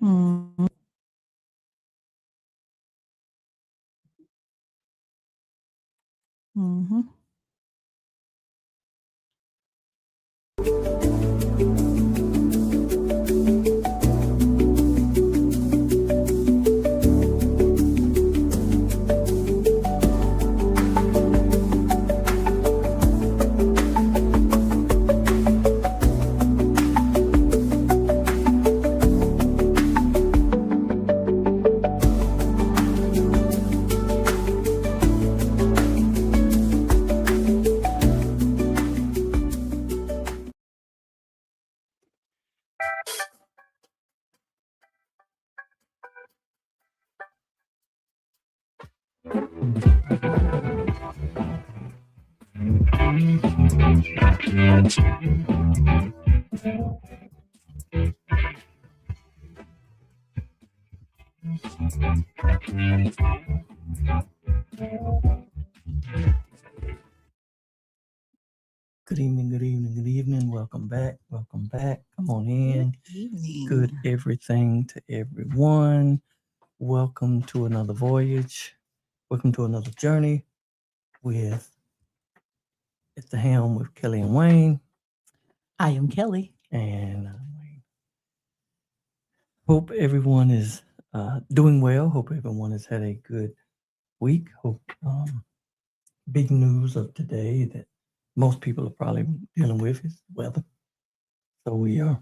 Mm-hmm. Mm-hmm. Good evening, good evening, good evening. Welcome back. Welcome back. Come on in. Good evening. Good everything to everyone. Welcome to another voyage. Welcome to another journey with at the helm with Kelly and Wayne. I am Kelly. And Wayne. Hope everyone is doing well. Hope everyone has had a good week. Hope big news of today that most people are probably dealing with is weather. So we are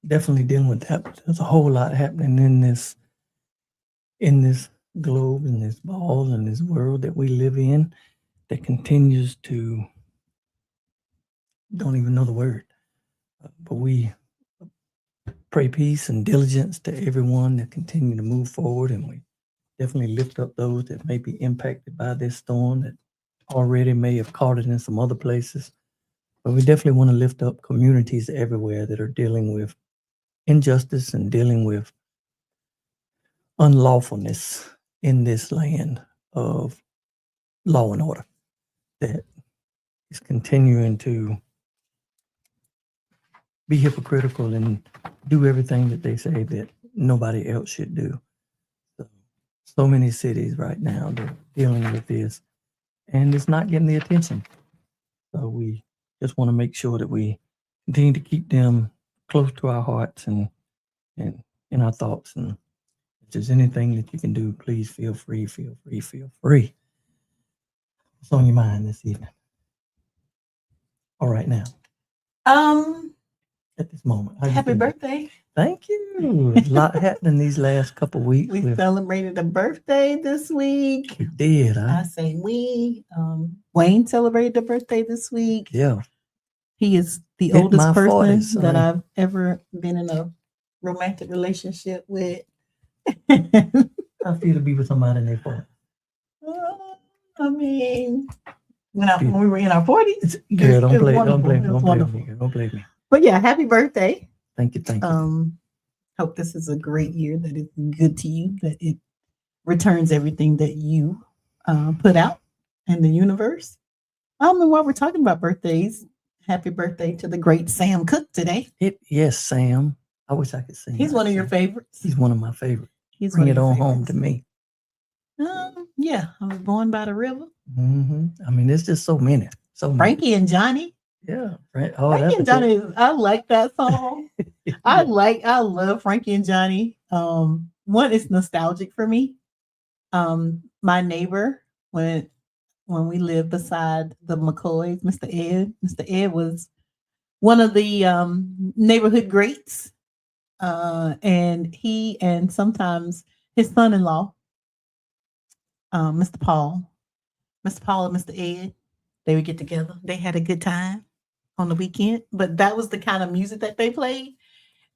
definitely dealing with that. But there's a whole lot happening in this globe, in this ball, in this world that we live in that continues to don't even know the word. But we pray peace and diligence to everyone that continue to move forward, and we definitely lift up those that may be impacted by this storm that already may have caught it in some other places. But we definitely want to lift up communities everywhere that are dealing with injustice and dealing with unlawfulness in this land of law and order that is continuing to be hypocritical and do everything that they say that nobody else should do. So many cities right now that are dealing with this, and it's not getting the attention. So we just want to make sure that we continue to keep them close to our hearts and in our thoughts. And if there's anything that you can do, please feel free, feel free, feel free. What's on your mind this evening? All right now. At this moment. Happy birthday. Thank you. A lot happening these last couple of weeks. We celebrated a birthday this week. We did. I say we. Wayne celebrated a birthday this week. Yeah. He is the oldest person that I've ever been in a romantic relationship with. I feel to be with somebody in their 40s. I mean, when we were in our 40s. Girl, don't blame me. But yeah, happy birthday. Thank you. Hope this is a great year, that it's good to you, that it returns everything that you put out in the universe. And while we're talking about birthdays, happy birthday to the great Sam Cooke today. Yes, Sam. I wish I could sing. He's one of your favorites. He's one of my favorites. Bring it on home to me. Yeah, I was born by the river. Mm-hmm. I mean, there's just so many. Frankie and Johnny. Yeah, Frankie and Johnny. I like that song. I love Frankie and Johnny. One is nostalgic for me. My neighbor, when we lived beside the McCoys, Mr. Ed was one of the neighborhood greats. And he and sometimes his son-in-law, Mr. Paul and Mr. Ed, they would get together. They had a good time on the weekend, but that was the kind of music that they played.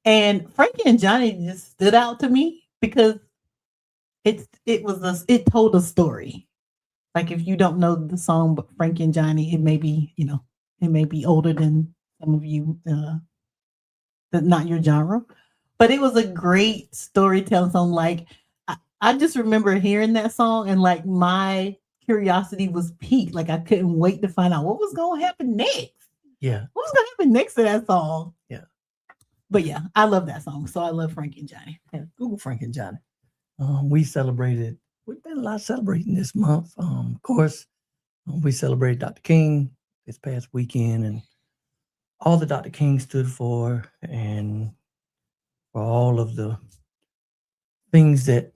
And Frankie and Johnny just stood out to me because it told a story. Like, if you don't know the song, but Frankie and Johnny, it may be older than some of you, that not your genre, but it was a great storytelling song. Like, I just remember hearing that song and like my curiosity was piqued. Like, I couldn't wait to find out what was going to happen next. Yeah. What was going to happen next to that song? Yeah. But yeah, I love that song. So I love Frankie and Johnny. Yeah, Google Frank and Johnny. We celebrated. We've been a lot celebrating this month. Of course, we celebrated Dr. King this past weekend, and all that Dr. King stood for, and for all of the things that,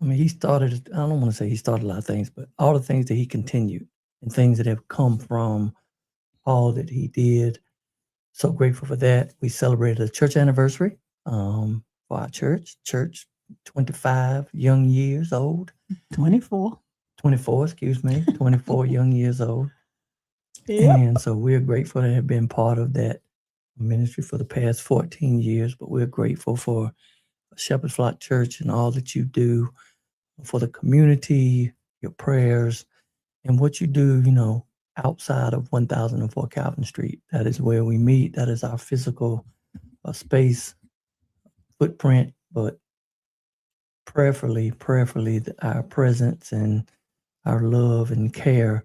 I mean, he started. I don't want to say he started a lot of things, but all the things that he continued and things that have come from all that he did. So grateful for that. We celebrated a church anniversary for our church. Church 25 young years old. 24. 24, excuse me, 24 young years old. Yep. And so we're grateful to have been part of that ministry for the past 14 years, but we're grateful for Shepherd's Flock Church and all that you do for the community, your prayers, and what you do, outside of 1004 Calvin Street. That is where we meet. That is our physical space footprint, but prayerfully, our presence and our love and care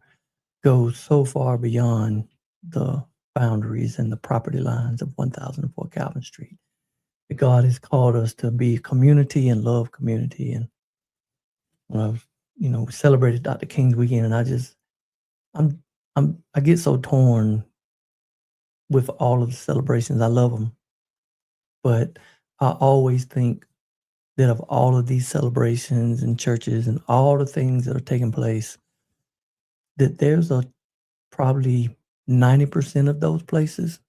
goes so far beyond the boundaries and the property lines of 1004 Calvin Street. God has called us to be community and love community. And when I was, we celebrated Dr. King's weekend, and I get so torn with all of the celebrations. I love them, but I always think that of all of these celebrations and churches and all the things that are taking place, that there's probably 90% of those places,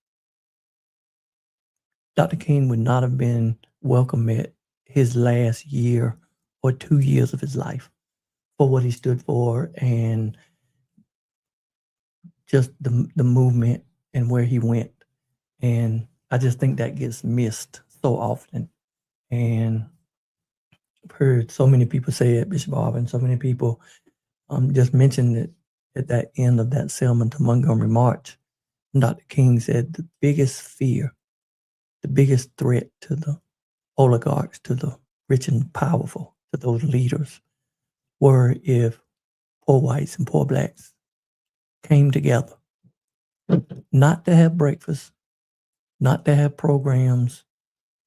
Dr. King would not have been welcome at his last year or 2 years of his life for what he stood for and just the movement and where he went. And I just think that gets missed so often. And I've heard so many people say it, Bishop Auburn, so many people just mentioned it at that end of that Selma to Montgomery March. And Dr. King said the biggest fear, the biggest threat to the oligarchs, to the rich and powerful, to those leaders, were if poor whites and poor blacks came together, not to have breakfast, not to have programs,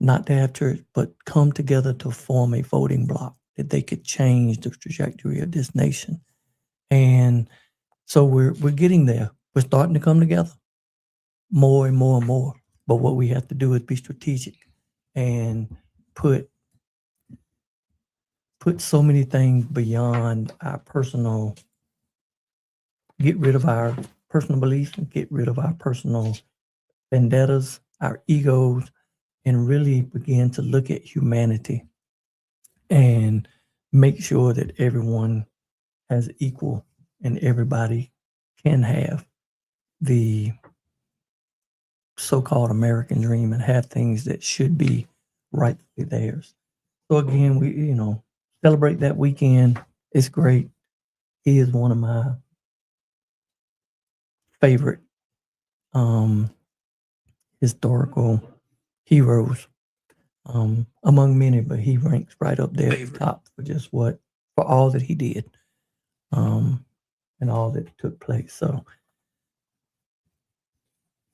not to have church, but come together to form a voting bloc that they could change the trajectory of this nation. And so we're getting there. We're starting to come together more and more and more. But what we have to do is be strategic and put so many things beyond our personal, get rid of our personal beliefs and get rid of our personal vendettas, our egos, and really begin to look at humanity and make sure that everyone has equal and everybody can have the so-called American dream and have things that should be rightfully theirs. So again, we, celebrate that weekend. It's great. He is one of my favorite historical heroes among many, but he ranks right up there at the top for all that he did and all that took place. So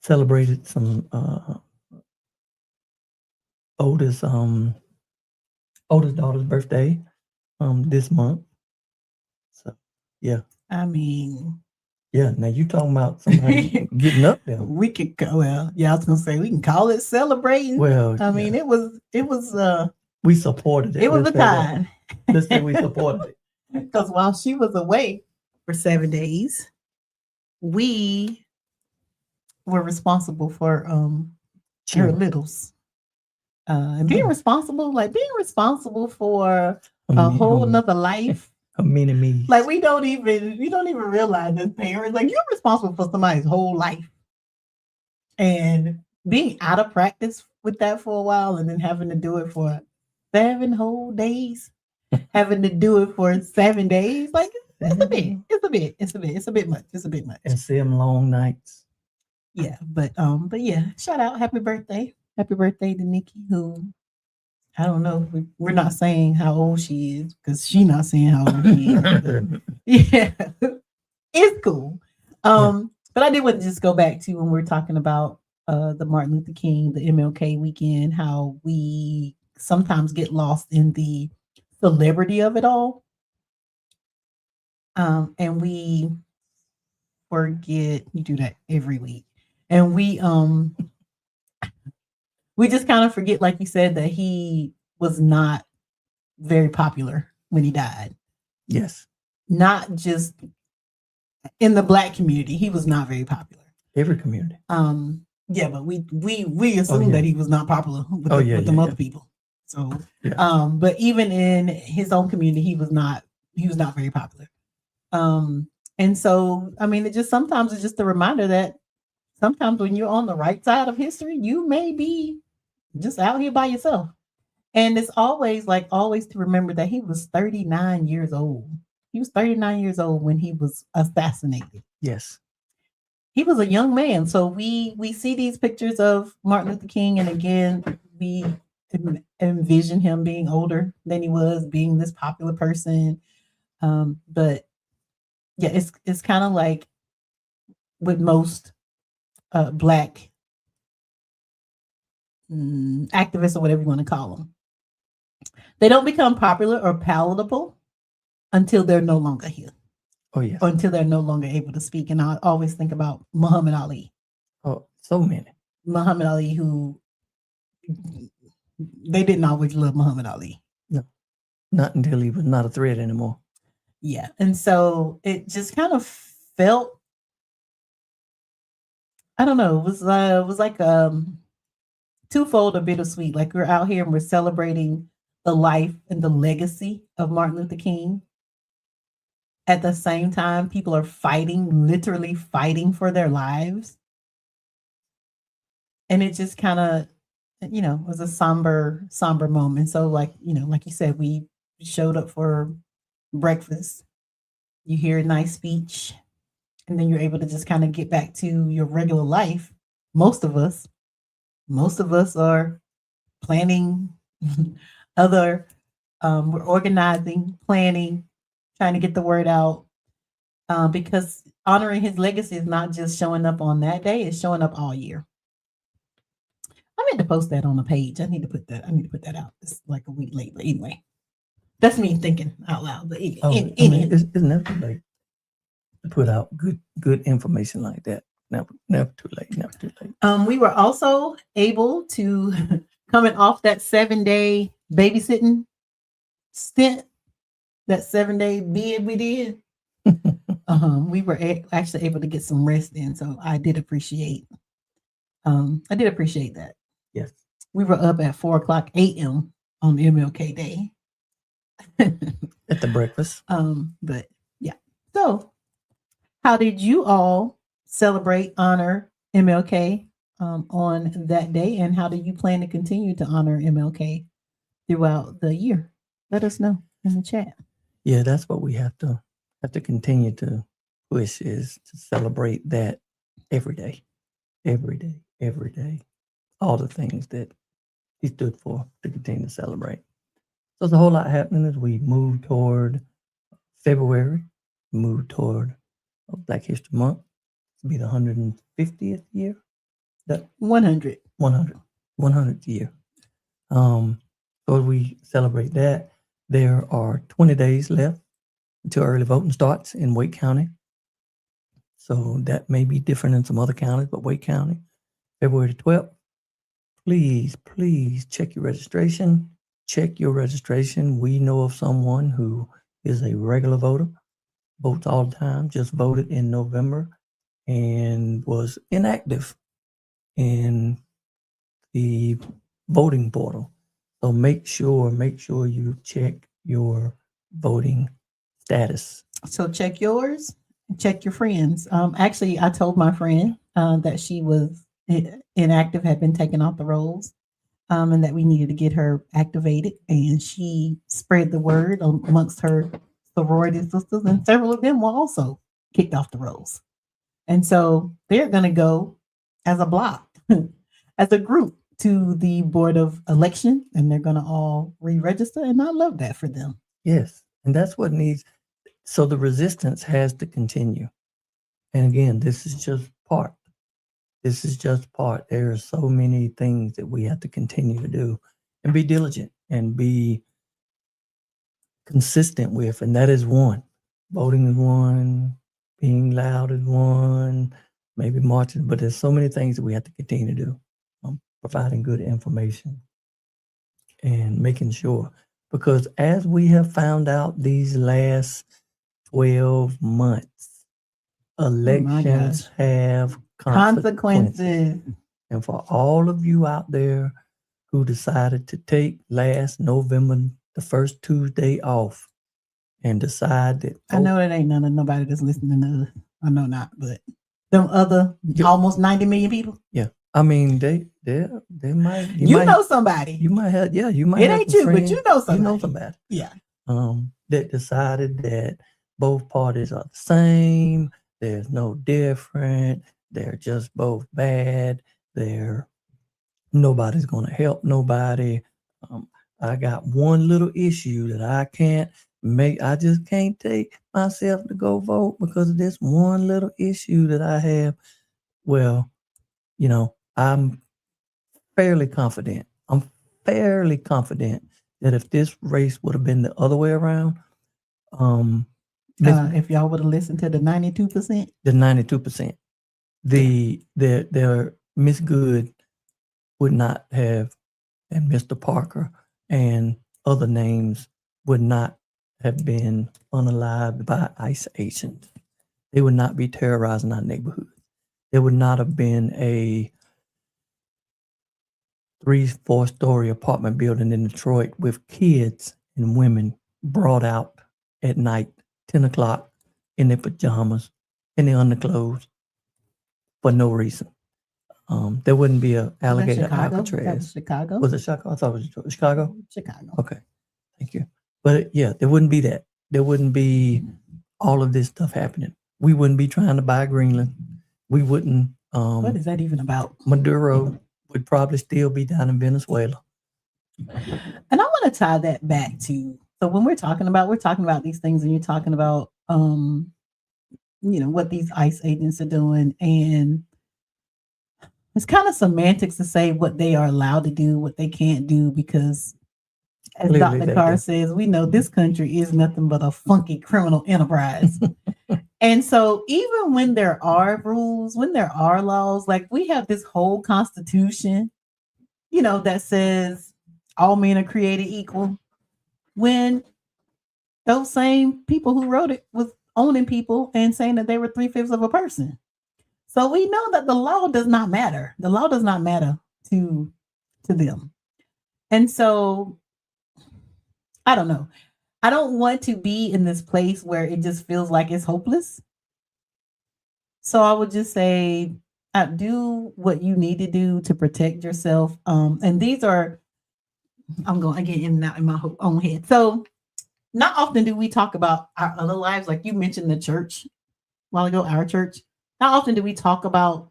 celebrated some oldest daughter's birthday this month. So yeah. I mean, yeah. Now you talking about somebody getting up there. We could go. Well, yeah, I was gonna say we can call it celebrating. Well, I mean, it was. We supported it. It was a time. Let's say we supported it. Because while she was away for 7 days, we were responsible for her littles. And being responsible for a whole nother life. Many me. Like we don't even realize as parents, like you're responsible for somebody's whole life. And being out of practice with that for a while and then having to do it for 7 whole days, having to do it for 7 days, like it's a bit much. And 7 long nights. Yeah, but yeah, shout out, happy birthday to Nikki, who I don't know. We're not saying how old she is because she's not saying how old she is. Yeah, it's cool. But I did want to just go back to when we were talking about the Martin Luther King, the MLK weekend, how we sometimes get lost in the celebrity of it all. And we forget you do that every week. And we just kind of forget, like you said, that he was not very popular when he died. Yes. Not just in the Black community, he was not very popular. Every community. Yeah, but we assume that he was not popular with, with them other people. So, but even in his own community, he was not very popular. And so, I mean, it's just a reminder that sometimes when you're on the right side of history, you may be just out here by yourself. And it's always to remember that he was 39 years old. He was 39 years old when he was assassinated. Yes. He was a young man. So we see these pictures of Martin Luther King, and again, we envision him being older than he was, being this popular person. But yeah, it's kind of like with most Black activists or whatever you want to call them. They don't become popular or palatable until they're no longer here. Oh, yes. Or until they're no longer able to speak. And I always think about Muhammad Ali. Oh, so many. Muhammad Ali, who they didn't always love Muhammad Ali. No, not until he was not a threat anymore. Yeah. And so it just kind of felt, I don't know, it was like twofold or bittersweet. Like we're out here and we're celebrating the life and the legacy of Martin Luther King. At the same time, people are literally fighting for their lives. And it just kind of, was a somber moment. So like you said, we showed up for breakfast. You hear a nice speech, and then you're able to just kind of get back to your regular life. Most of us are planning we're organizing, planning, trying to get the word out, because honoring his legacy is not just showing up on that day, it's showing up all year. I meant to post that on the page. I need to put that out. It's like a week late, but anyway, that's me thinking out loud. But it's never too late to put out good information like that. Never too late. We were also able to, coming off that 7-day babysitting stint, that 7-day bid we did. We were actually able to get some rest in, so I did appreciate that. Yes, we were up at 4:00 a.m. on MLK Day at the breakfast. But yeah. So, how did you all celebrate, honor MLK on that day, and how do you plan to continue to honor MLK throughout the year? Let us know in the chat. Yeah, that's what we have to continue to push, is to celebrate that every day. All the things that he stood for, to continue to celebrate. So there's a whole lot happening as we move toward February, move toward Black History Month. To be the 150th year. That 100th year. So we celebrate that. There are 20 days left until early voting starts in Wake County. So that may be different in some other counties, but Wake County, February 12th. Please check your registration. We know of someone who is a regular voter, votes all the time, just voted in November, and was inactive in the voting portal. So make sure you check your voting status. So check yours, check your friends. Actually, I told my friend that she was inactive, had been taken off the rolls, and that we needed to get her activated. And she spread the word amongst her sorority sisters, and several of them were also kicked off the rolls. And so they're going to go as a block, as a group, to the Board of Election, and they're going to all re-register. And I love that for them. Yes, and that's what needs. So the resistance has to continue. And again, this is just part. This is just part. There are so many things that we have to continue to do and be diligent and be consistent with. And that is one. Voting is one. Being loud is one. Maybe marching. But there's so many things that we have to continue to do. Providing good information and making sure. Because as we have found out these last 12 months, elections have consequences. And for all of you out there who decided to take last November, the first Tuesday off, and decide that I know it ain't nobody that's listening to us. I know not, but them other almost 90 million people. Yeah. I mean, they might. You might know somebody. You might have. Yeah, you might. It ain't you, but you know somebody. You know somebody. Yeah. That decided that both parties are the same. There's no different. They're just both bad. Nobody's going to help nobody. I got one little issue that I can't make. I just can't take myself to go vote because of this one little issue that I have. Well, I'm fairly confident. That if this race would have been the other way around, if y'all would have listened to the 92%, the Miss Good would not have, and Mr. Parker and other names would not have been unalived by ICE agents. They would not be terrorizing our neighborhood. There would not have been a 3-4-story apartment building in Detroit with kids and women brought out at night, 10 o'clock, in their pajamas, in their underclothes, for no reason. There wouldn't be an alligator Alcatraz. That was Chicago. Was it Chicago? I thought it was Chicago. Chicago. Okay, thank you. But yeah, there wouldn't be that. There wouldn't be all of this stuff happening. We wouldn't be trying to buy Greenland. We wouldn't. What is that even about? Maduro would probably still be down in Venezuela. And I want to tie that back to, so when we're talking about these things, and you're talking about what these ICE agents are doing, and it's kind of semantics to say what they are allowed to do, what they can't do, because as clearly, Dr. Carr says, we know this country is nothing but a funky criminal enterprise. And so even when there are rules, when there are laws, like we have this whole constitution, that says all men are created equal, when those same people who wrote it was owning people and saying that they were 3/5 of a person. So we know that the law does not matter. The law does not matter to them. And so I don't know. I don't want to be in this place where it just feels like it's hopeless. So I would just say, do what you need to do to protect yourself. And these are, I'm going again in and out in my own head. So not often do we talk about our other lives. Like you mentioned the church a while ago, our church. Not often do we talk about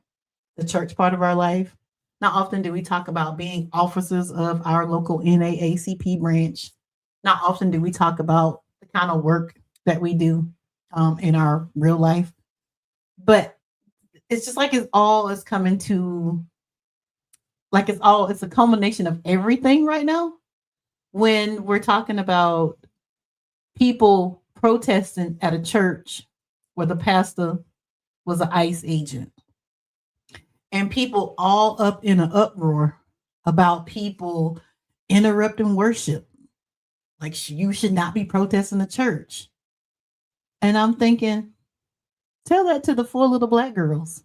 the church part of our life. Not often do we talk about being officers of our local NAACP branch. Not often do we talk about the kind of work that we do in our real life. But it's just like it's coming to, like it's a culmination of everything right now. When we're talking about people protesting at a church where the pastor was an ICE agent, and people all up in an uproar about people interrupting worship. Like you should not be protesting the church. And I'm thinking, tell that to the 4 little black girls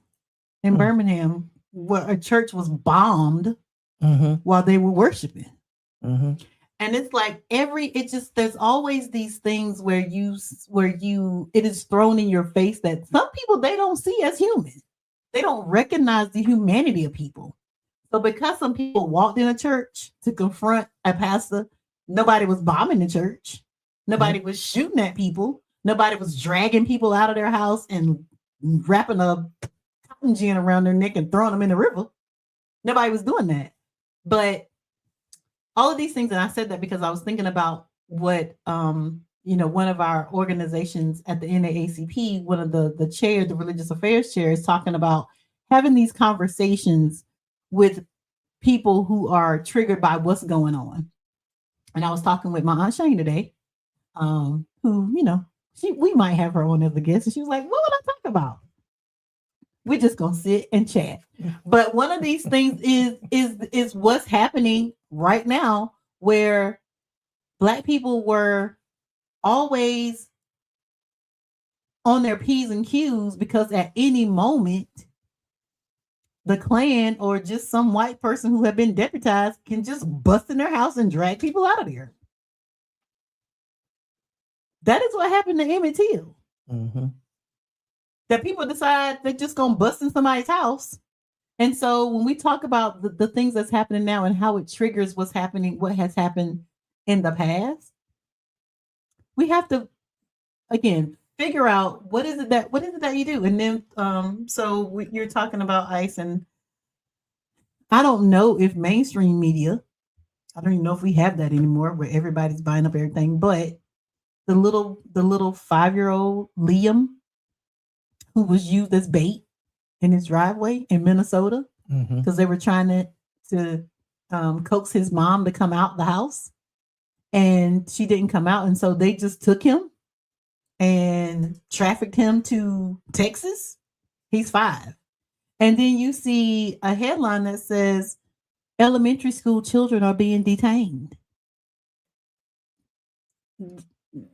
in Birmingham, where a church was bombed while they were worshiping. And it's like there's always these things where it is thrown in your face that some people, they don't see as human. They don't recognize the humanity of people. So because some people walked in a church to confront a pastor, nobody was bombing the church. Nobody was shooting at people. Nobody was dragging people out of their house and wrapping a cotton gin around their neck and throwing them in the river. Nobody was doing that. But all of these things, and I said that because I was thinking about what, one of our organizations at the NAACP, one of the chair, the religious affairs chair, is talking about having these conversations with people who are triggered by what's going on. And I was talking with my Aunt Shane today, who, we might have her on as a guest. And she was like, what would I talk about? We're just gonna sit and chat. But one of these things is what's happening right now, where Black people were always on their P's and Q's because at any moment the Klan or just some white person who had been deputized can just bust in their house and drag people out of there. That is what happened to Emmett Till. Mm-hmm. That people decide they're just gonna bust in somebody's house. And so when we talk about the things that's happening now and how it triggers what's happening, what has happened in the past, we have to again figure out what is it that you do. And then you're talking about ICE, and I don't know if mainstream media, I don't even know if we have that anymore where everybody's buying up everything, but the little 5-year-old Liam, who was used as bait in his driveway in Minnesota because they were trying to coax his mom to come out the house, and she didn't come out, and so they just took him and trafficked him to Texas. He's 5. And then you see a headline that says elementary school children are being detained.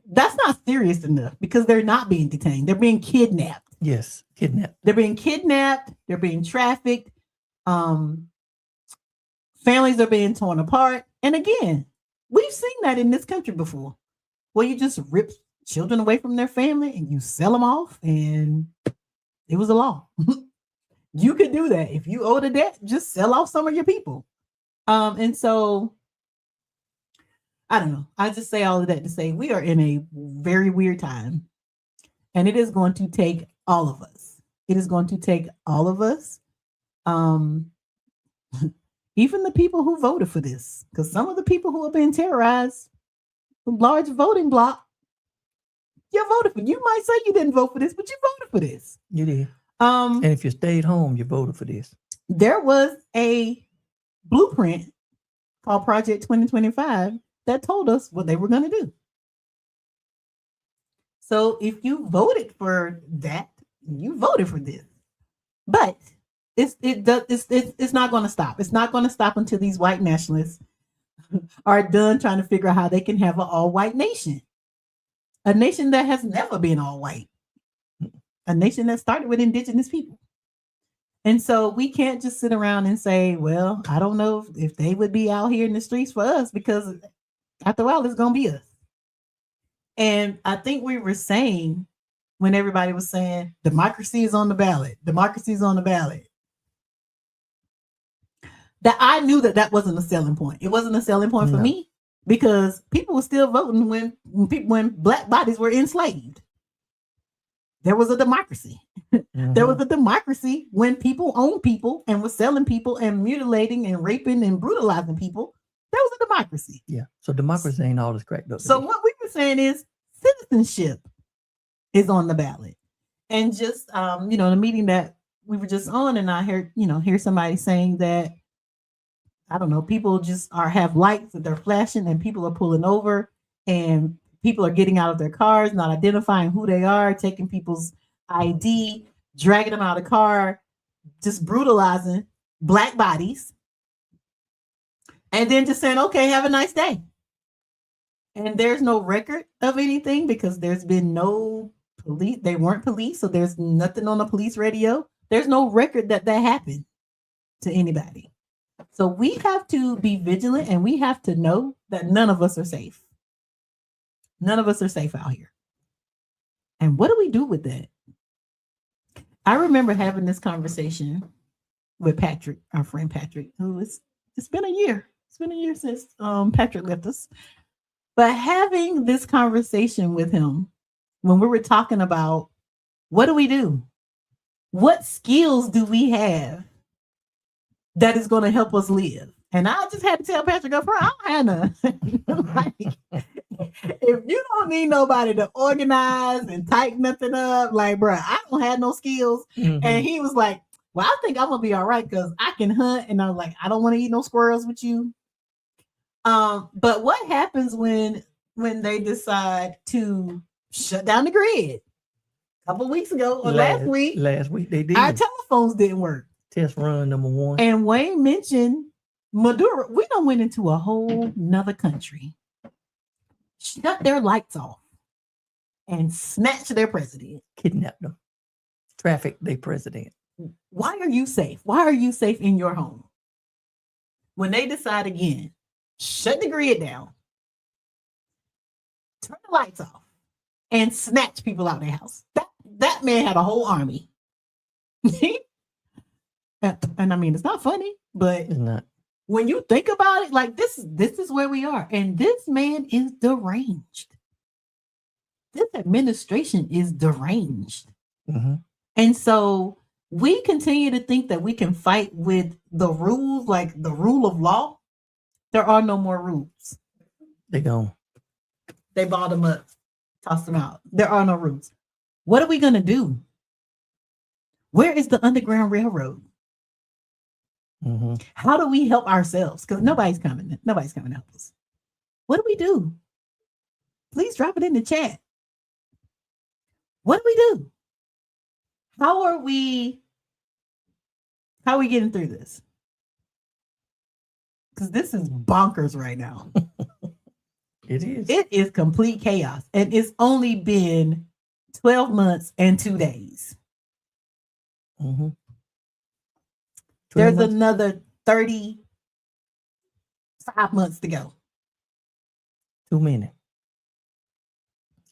That's not serious enough because they're not being detained. They're being kidnapped. Yes, kidnapped. They're being kidnapped. They're being trafficked. Families are being torn apart. And again, we've seen that in this country before, where you just rip children away from their family and you sell them off, and it was a law. You could do that. If you owe the debt, just sell off some of your people. And so I don't know. I just say all of that to say we are in a very weird time, and it is going to take all of us. It is going to take all of us. Even the people who voted for this, because some of the people who have been terrorized, the large voting bloc, you voted for. You might say you didn't vote for this, but you voted for this. You did. And if you stayed home, you voted for this. There was a blueprint called Project 2025 that told us what they were going to do. So if you voted for that, you voted for this. But it's not going to stop. It's not going to stop until these white nationalists are done trying to figure out how they can have an all-white nation. A nation that has never been all white. A nation that started with indigenous people. And so we can't just sit around and say, well, I don't know if they would be out here in the streets for us, because after a while, it's going to be us. And I think we were saying, when everybody was saying, democracy is on the ballot, democracy is on the ballot, that I knew that wasn't a selling point. It wasn't a selling point for me, because people were still voting when Black bodies were enslaved. There was a democracy. There was a democracy when people owned people and were selling people and mutilating and raping and brutalizing people. There was a democracy. Yeah. So democracy ain't all this cracked up. So what we were saying is citizenship is on the ballot. And just the meeting that we were just on, and I hear somebody saying that, I don't know, people just have lights that they're flashing and people are pulling over and people are getting out of their cars, not identifying who they are, taking people's ID, dragging them out of the car, just brutalizing Black bodies, and then just saying, okay, have a nice day. And there's no record of anything because there's been no police. They weren't police, so there's nothing on the police radio. There's no record that happened to anybody. So we have to be vigilant, and we have to know that none of us are safe. None of us are safe out here. And what do we do with that? I remember having this conversation with Patrick, our friend Patrick, it's been a year. It's been a year since Patrick left us. But having this conversation with him when we were talking about, what do we do? What skills do we have that is going to help us live? And I just had to tell Patrick up front, I don't have none. If you don't need nobody to organize and type nothing up, like, bro, I don't have no skills. Mm-hmm. And he was like, Well, I think I'm gonna be all right because I can hunt, and I was like, I don't want to eat no squirrels with you. But what happens when they decide to shut down the grid? A couple weeks ago or last week they did. our telephones didn't work. Test run number 1. And Wayne mentioned Maduro. We done went into a whole nother country, shut their lights off, and snatched their president. Kidnapped them. Traffic their president. Why are you safe? Why are you safe in your home? When they decide again, shut the grid down, turn the lights off, and snatch people out of their house. That man had a whole army. And I mean, it's not funny, but It's not. when you think about it, like this is where we are. And this man is deranged. This administration is deranged. Mhm. And so we continue to think that we can fight with the rules, like the rule of law. There are no more rules. They gone. They balled them up, tossed them out. There are no rules. What are we going to do? Where is the Underground Railroad? Mhm. How do we help ourselves? Because nobody's coming. Nobody's coming to help us. What do we do? Please drop it in the chat. What do we do? How are we getting through this? Because this is bonkers right now. It is. It is complete chaos. And it's only been 12 months and 2 days. Mhm. There's 12 months. another 35 months to go. Too many.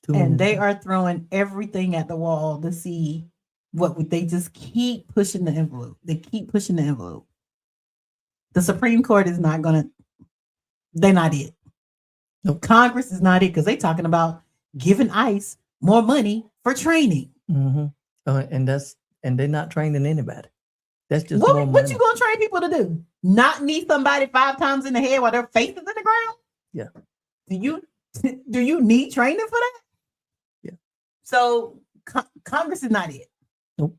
And they are throwing everything at the wall to see they just keep pushing the envelope. They keep pushing the envelope. The Supreme Court is not going to, they're not it. Nope. Congress is not it because they're talking about giving ICE more money for training. Mm-hmm. And they're not training anybody. That's just what more you money. gonna train people to do? Not knee somebody 5 times in the head while their face is in the ground? Yeah. Do you need training for that? Yeah. So Congress is not it. Nope.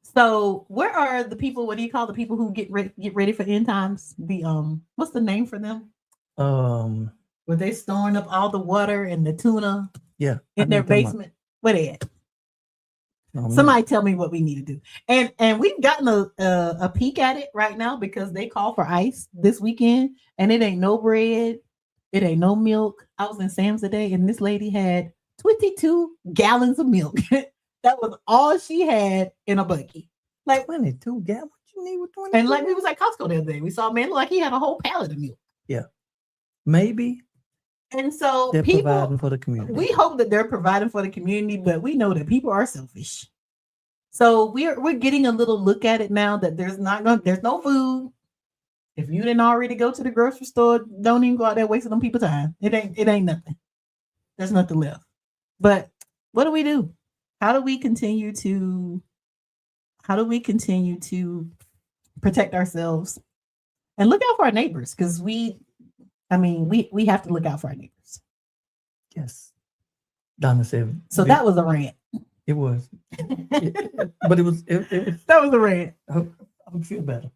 So where are the people? What do you call the people who get ready for end times? The what's the name for them? Were they storing up all the water and the tuna? Yeah. In their basement. Where they at? Somebody tell me what we need to do. And we've gotten a peek at it right now because they call for ice this weekend, and it ain't no bread, it ain't no milk. I was in Sam's today, and this lady had 22 gallons of milk. That was all she had in a bucket. Like 22 gallons. What you need with 22? And like we was at Costco the other day, we saw a man look like he had a whole pallet of milk. Yeah, maybe. And so they're people providing for the community. We hope that they're providing for the community, but we know that people are selfish. So we're getting a little look at it now that there's no food. If you didn't already go to the grocery store, don't even go out there wasting them people's time. It ain't nothing. There's nothing left. But what do we do? How do we continue to protect ourselves and look out for our neighbors? Because we have to look out for our neighbors. Yes. Donna said. So that was a rant. It was. But it was. That was a rant. I hope you feel better.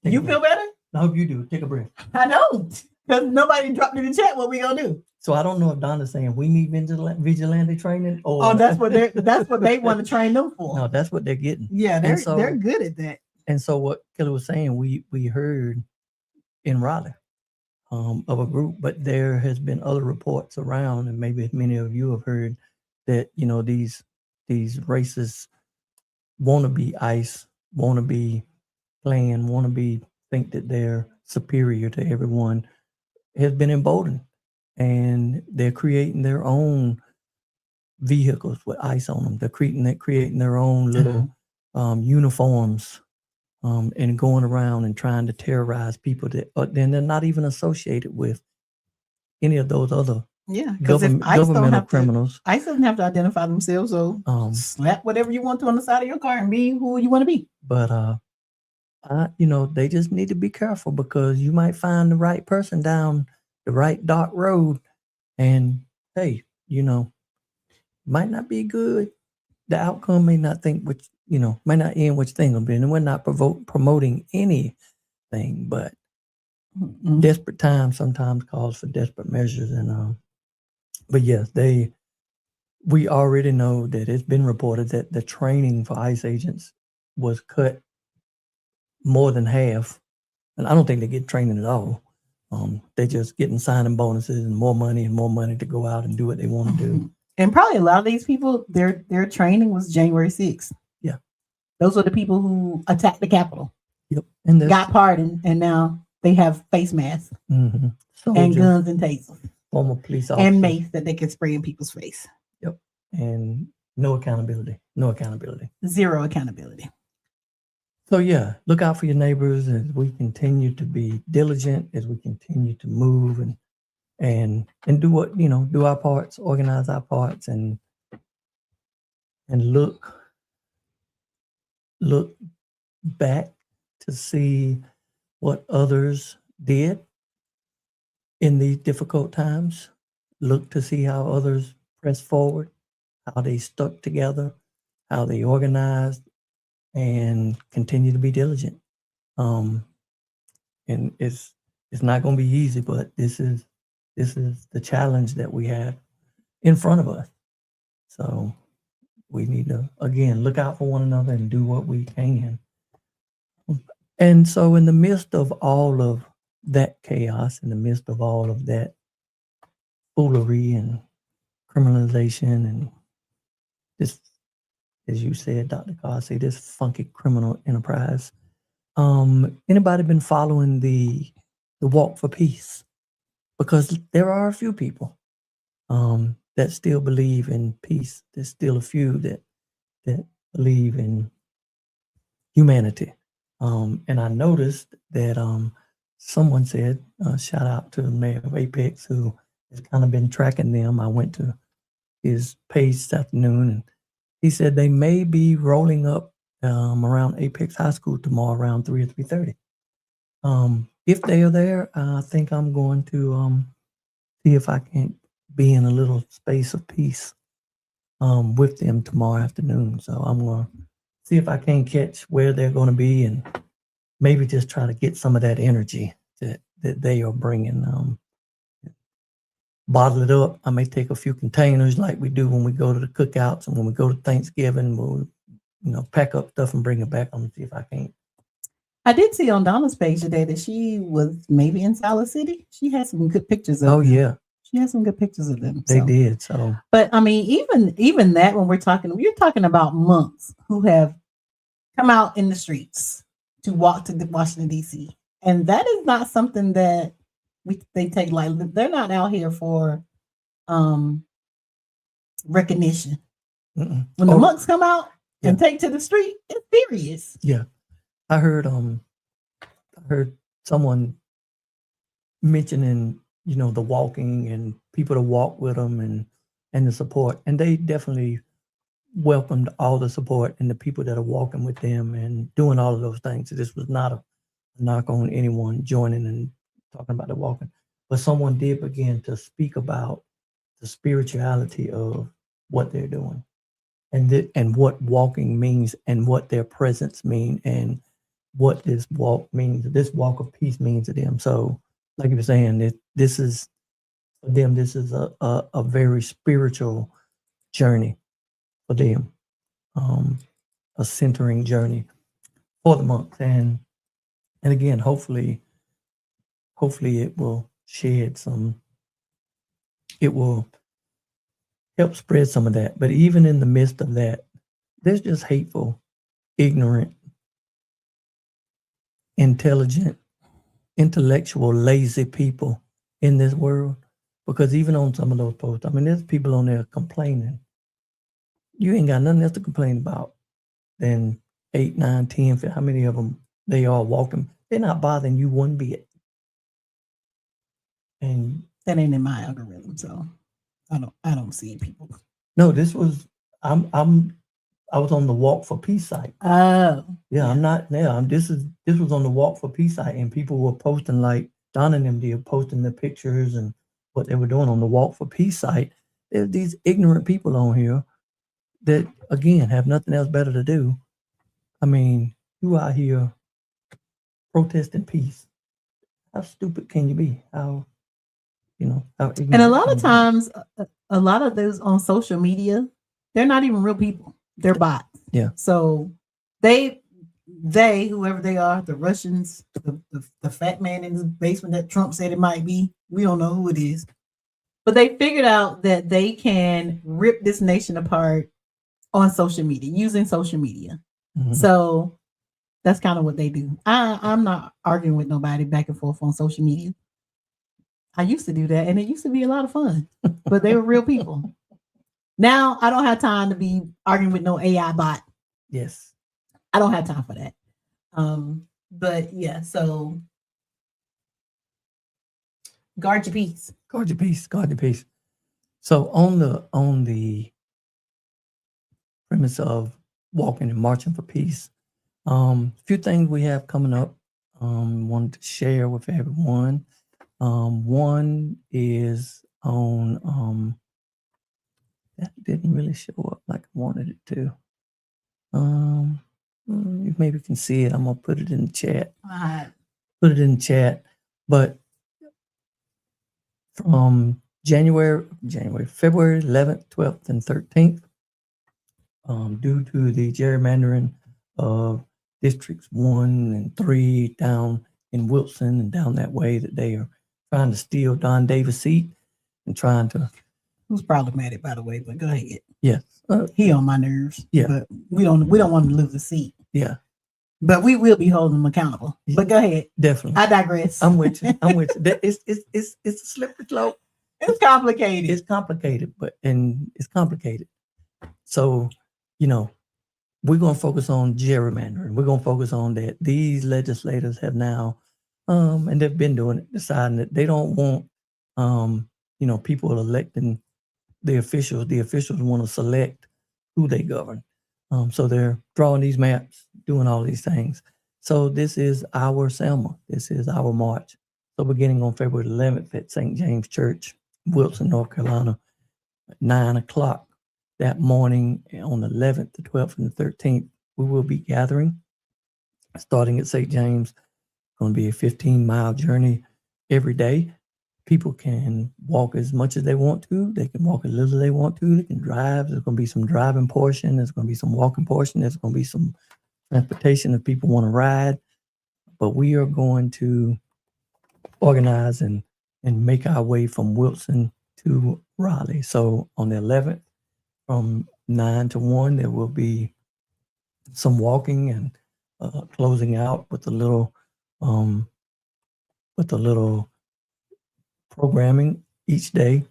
You feel better? I hope you do. Take a breath. I know. Because nobody dropped in the chat what we gonna do. So I don't know if Donna's saying we need vigilante training or that's what they want to train them for. No, that's what they're getting. Yeah, they're good at that. And so what Kelli was saying, we heard in Raleigh of a group, but there has been other reports around, and maybe many of you have heard that, these racist wannabe ICE, wannabe plan, wannabe think that they're superior to everyone has been emboldened, and they're creating their own vehicles with ICE on them. They're creating their own little uniforms and going around and trying to terrorize people that then they're not even associated with any of those other governmental criminals. ICE doesn't have to identify themselves, so slap whatever you want to on the side of your car and be who you want to be. But they just need to be careful, because you might find the right person down the right dark road, and hey, might not be good the outcome may not think which, may not end which thing will be. And we're not promoting anything, but Mm-mm. desperate times sometimes calls for desperate measures. And but yes, we already know that it's been reported that the training for ICE agents was cut more than half. And I don't think they get training at all. They're just getting signing bonuses and more money to go out and do what they want to do. And probably a lot of these people, their training was January 6th. Yeah. Those were the people who attacked the Capitol. Yep. And got pardoned, and now they have face masks and guns and tasers. Former police officers. And mace that they can spray in people's face. Yep. And no accountability. Zero accountability. So yeah, look out for your neighbors as we continue to be diligent, as we continue to move and do what, do our parts, organize our parts and look back to see what others did in these difficult times. Look to see how others pressed forward, how they stuck together, how they organized, and continue to be diligent. And it's not going to be easy, but this is the challenge that we have in front of us. So we need to, again, look out for one another and do what we can. And so in the midst of all of that chaos, in the midst of all of that foolery and criminalization and this, as you said, Dr. Carsey, this funky criminal enterprise, anybody been following the Walk for Peace? Because there are a few people that still believe in peace. There's still a few that believe in humanity. And I noticed that someone said, shout out to the mayor of Apex, who has kind of been tracking them. I went to his page this afternoon, and he said they may be rolling up around Apex High School tomorrow around 3 or 3:30. If they are there, I think I'm going to see if I can be in a little space of peace with them tomorrow afternoon. So I'm going to see if I can catch where they're going to be and maybe just try to get some of that energy that they are bringing. Bottle it up. I may take a few containers like we do when we go to the cookouts and when we go to Thanksgiving. We'll, pack up stuff and bring it back. I'm going to see if I can. I did see on Donna's page today that she was maybe in Siler City. She had some good pictures of them. Yeah. She had some good pictures of them. They did. So, but I mean, even that, when we're talking about monks who have come out in the streets to walk to Washington, D.C. And that is not something that they take lightly. They're not out here for recognition. Mm-mm. When the monks come out and take to the street, it's serious. Yeah. I heard someone mentioning, the walking and people to walk with them and the support. And they definitely welcomed all the support and the people that are walking with them and doing all of those things. So this was not a knock on anyone joining and talking about the walking. But someone did begin to speak about the spirituality of what they're doing and what walking means and what their presence mean and what this walk means, this walk of peace means to them. So like you were saying, this is for them, this is a very spiritual journey for them, a centering journey for the monks. And again, hopefully it will it will help spread some of that. But even in the midst of that, there's just hateful, ignorant, intelligent, intellectual, lazy people in this world. Because even on some of those posts, I mean, there's people on there complaining. You ain't got nothing else to complain about than 8, 9, 10, how many of them they are walking. They're not bothering you one bit. And that ain't in my algorithm, so I don't see people. No, this was I was on the Walk for Peace site. Oh. Yeah, I'm not there. This was on the Walk for Peace site, and people were posting, like Don and them did, posting the pictures and what they were doing on the Walk for Peace site. There's these ignorant people on here that again have nothing else better to do. I mean, you out here protesting peace. How stupid can you be? How how And a ignorant lot can of you be? times, a lot of those on social media, they're not even real people. They're bots. Yeah. So they whoever they are, the Russians, the fat man in the basement that Trump said it might be. We don't know who it is, but they figured out that they can rip this nation apart on social media using social media. Mhm. So that's kind of what they do. I'm not arguing with nobody back and forth on social media. I used to do that, and it used to be a lot of fun. But they were real people. Now I don't have time to be arguing with no AI bot. Yes. I don't have time for that. But yeah, so guard your peace. Guard your peace. Guard your peace. So on the premise of walking and marching for peace, a few things we have coming up. Wanted to share with everyone. One is on that didn't really show up like I wanted it to. You maybe can see it. I'm gonna put it in the chat. Put it in the chat. But from February 11th, 12th, and 13th, due to the gerrymandering of districts 1 and 3 down in Wilson and down that way, that they are trying to steal Don Davis' seat and trying to. Who's problematic, by the way? But go ahead. Yeah, he on my nerves. Yeah, but we don't want him to lose the seat. Yeah, but we will be holding him accountable. But go ahead. Definitely. I digress. I'm with you. It's a slippery slope. It's complicated. It's complicated, it's complicated. So, we're going to focus on gerrymandering. We're going to focus on that. These legislators have now, and they've been doing it, deciding that they don't want, people electing the officials. The officials want to select who they govern. So they're drawing these maps, doing all these things. So this is our Selma. This is our march. So beginning on February 11th at St. James Church, Wilson, North Carolina, at 9 o'clock that morning on the 11th, the 12th, and the 13th, we will be gathering, starting at St. James. Going to be a 15-mile journey every day. People can walk as much as they want to. They can walk as little as they want to. They can drive. There's going to be some driving portion. There's going to be some walking portion. There's going to be some transportation if people want to ride. But we are going to organize and make our way from Wilson to Raleigh. So on the 11th, from 9 to 1, there will be some walking and closing out with a little programming each day.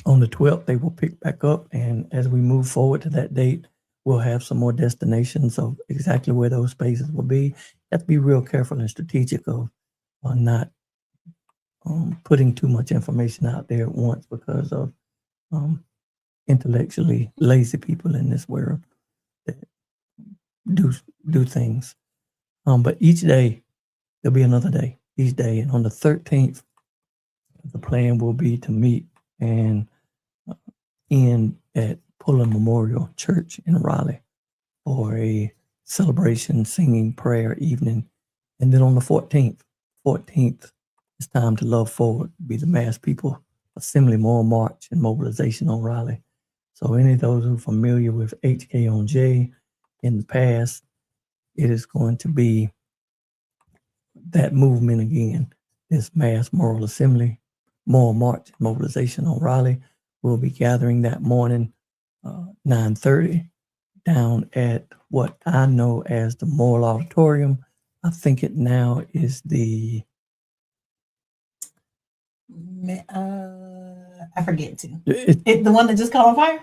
On the 12th, they will pick back up, and as we move forward to that date, we'll have some more destinations of exactly where those spaces will be. You have to be real careful and strategic of not putting too much information out there at once because of intellectually lazy people in this world that do things. But each day, there'll be another day, each day. And on the 13th, the plan will be to meet and end at Pullen Memorial Church in Raleigh for a celebration, singing, prayer evening. And then on the 14th, it's time to love forward, be the mass people assembly, more march and mobilization on Raleigh. So any of those who are familiar with HK on J in the past, it is going to be that movement again, this mass moral assembly, more march and mobilization on Raleigh. We'll be gathering that morning, 9:30, down at what I know as the Moral Auditorium. I think it now is the... I forget to. The one that just caught on fire?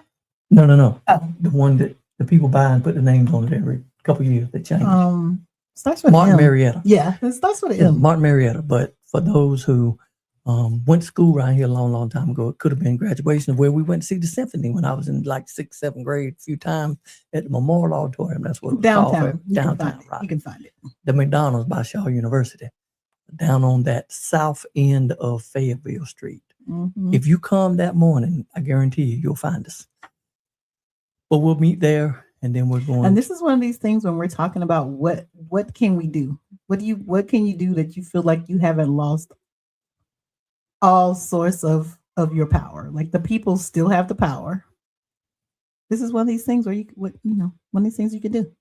No. Oh. The one that the people buy and put the names on it every couple of years. They change. Starts with Martin M. Marietta. Yeah, it starts with M. Martin Marietta. But for those who went to school around here a long, long time ago, it could have been graduation of where we went to see the symphony when I was in like 6th, 7th grade a few times at the Memorial Auditorium. That's what it was downtown. called. Downtown, right. You can find it. The McDonald's by Shaw University, down on that south end of Fayetteville Street. Mm-hmm. If you come that morning, I guarantee you'll find us. But we'll meet there, and then we're going. And this is one of these things when we're talking about what can we do? What can you do that you feel like you haven't lost all source of your power? Like the people still have the power. This is one of these things where one of these things you can do.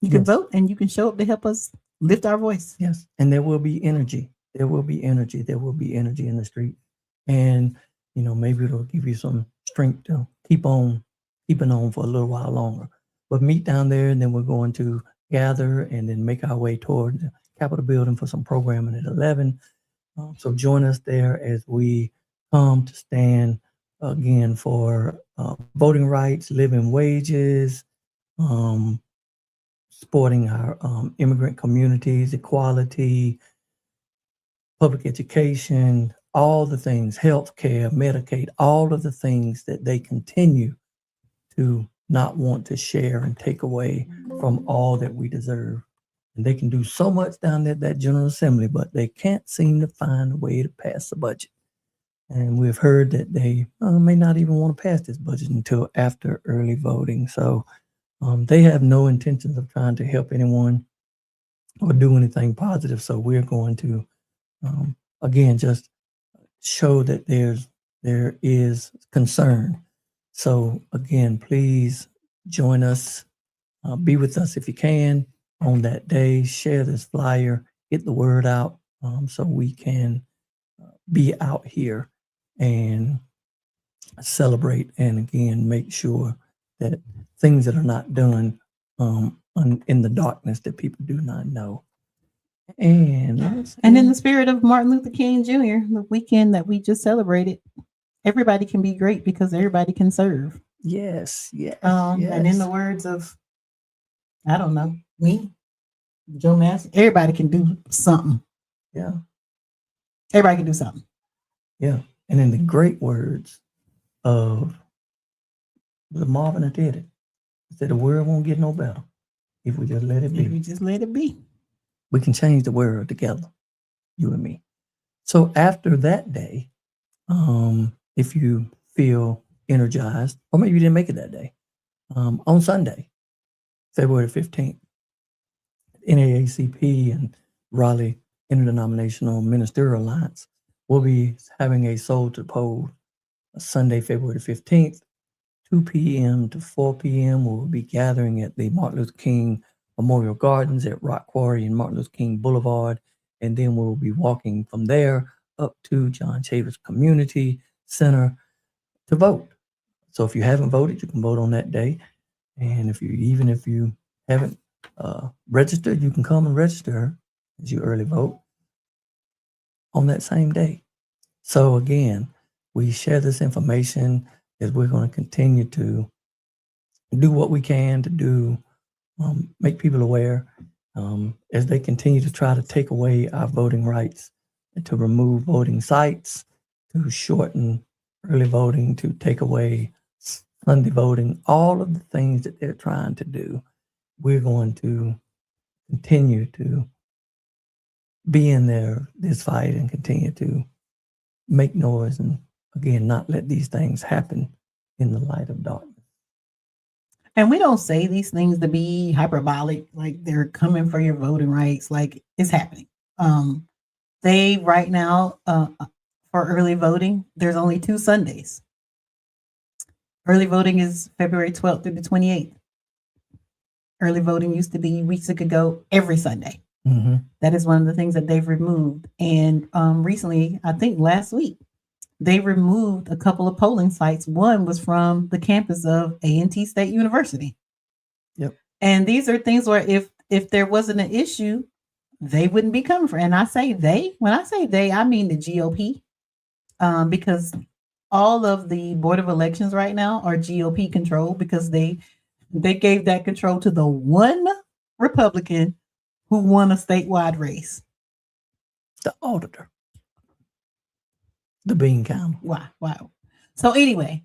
You can vote and you can show up to help us lift our voice. Yes. And there will be energy. There will be energy. There will be energy in the street. And, maybe it'll give you some strength to keeping on for a little while longer. But meet down there, and then we're going to gather and then make our way toward the Capitol building for some programming at 11. So join us there as we come to stand again for voting rights, living wages, supporting our immigrant communities, equality, public education, all the things, healthcare, Medicaid, all of the things that they continue to not want to share and take away from all that we deserve. And they can do so much down at that General Assembly, but they can't seem to find a way to pass the budget. And we've heard that they may not even want to pass this budget until after early voting. So they have no intentions of trying to help anyone or do anything positive. So we're going to, again, just show that there is concern. So again, please join us, be with us if you can on that day, share this flyer, get the word out so we can be out here and celebrate and again, make sure that things that are not done in the darkness that people do not know. And in the spirit of Martin Luther King Jr., the weekend that we just celebrated, everybody can be great because everybody can serve. Yes. And in the words of, I don't know, me, Joe Massey, everybody can do something. Yeah. Everybody can do something. Yeah. And in the great words of the Marvin that did it, he said the world won't get no better if we just let it be. If we just let it be. We can change the world together, you and me. So after that day, if you feel energized, or maybe you didn't make it that day, on Sunday, February 15th, NAACP and Raleigh Interdenominational Ministerial Alliance will be having a Soul to Poll Sunday, February 15th, 2 p.m. to 4 p.m. We'll be gathering at the Martin Luther King Memorial Gardens at Rock Quarry and Martin Luther King Boulevard. And then we'll be walking from there up to John Chavis Community Center to vote. So if you haven't voted, you can vote on that day. And if you haven't registered, you can come and register as you early vote on that same day. So again, we share this information as we're going to continue to do what we can to do, make people aware as they continue to try to take away our voting rights, and to remove voting sites, to shorten early voting, to take away Sunday voting, all of the things that they're trying to do. We're going to continue to be in this fight and continue to make noise and, again, not let these things happen in the light of darkness. And we don't say these things to be hyperbolic, like they're coming for your voting rights, like it's happening. They right now, for early voting, there's only 2 Sundays. Early voting is February 12th through the 28th. Early voting used to be weeks ago every Sunday. Mm-hmm. That is one of the things that they've removed. And recently, I think last week, they removed a couple of polling sites. One was from the campus of A&T State University. Yep. And these are things where if there wasn't an issue, they wouldn't be coming for. And I say they, when I say they, I mean the GOP, because all of the Board of Elections right now are GOP controlled because they gave that control to the one Republican who won a statewide race. The auditor. The bean counter. Wow. So anyway,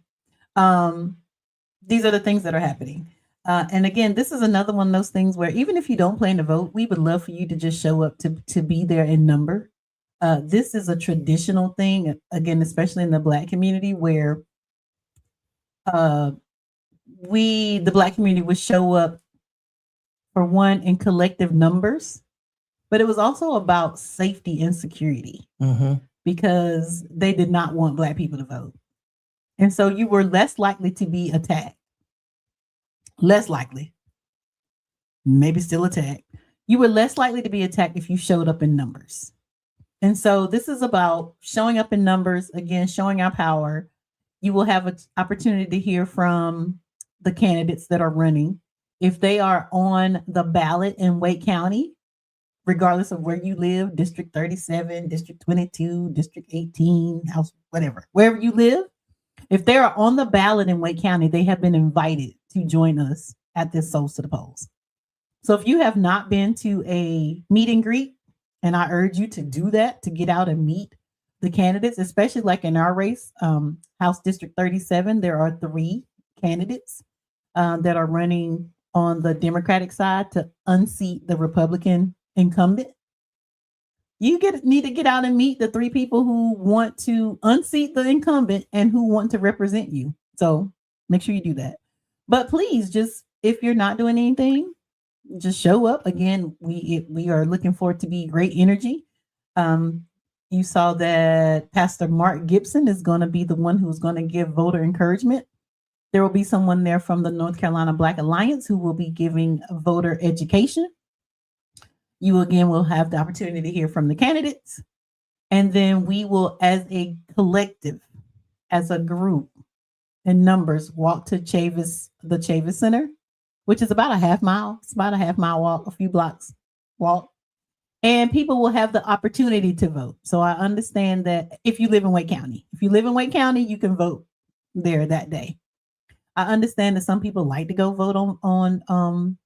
these are the things that are happening. And again, this is another one of those things where even if you don't plan to vote, we would love for you to just show up to be there in number. This is a traditional thing, again, especially in the Black community where the Black community would show up for one in collective numbers, but it was also about safety and security because they did not want Black people to vote. And so you were less likely to be attacked. Less likely. Maybe still attacked. You were less likely to be attacked if you showed up in numbers. And so this is about showing up in numbers, again, showing our power. You will have an opportunity to hear from the candidates that are running. If they are on the ballot in Wake County, regardless of where you live, District 37, District 22, District 18, house, whatever, wherever you live, if they are on the ballot in Wake County, they have been invited to join us at this Souls to the Polls. So if you have not been to a meet and greet, and I urge you to do that, to get out and meet the candidates, especially like in our race, House District 37, there are 3 candidates that are running on the Democratic side to unseat the Republican incumbent. You need to get out and meet the 3 people who want to unseat the incumbent and who want to represent you. So make sure you do that. But please, just if you're not doing anything, just show up. Again, we are looking forward to be great energy. You saw that Pastor Mark Gibson is going to be the one who's going to give voter encouragement. There will be someone there from the North Carolina Black Alliance who will be giving voter education. You again will have the opportunity to hear from the candidates. And then we will, as a collective, as a group in numbers, walk to the Chavis Center, which is about a half mile. It's about a half mile walk, a few blocks walk. And people will have the opportunity to vote. So I understand that if you live in Wake County, you can vote there that day. I understand that some people like to go vote on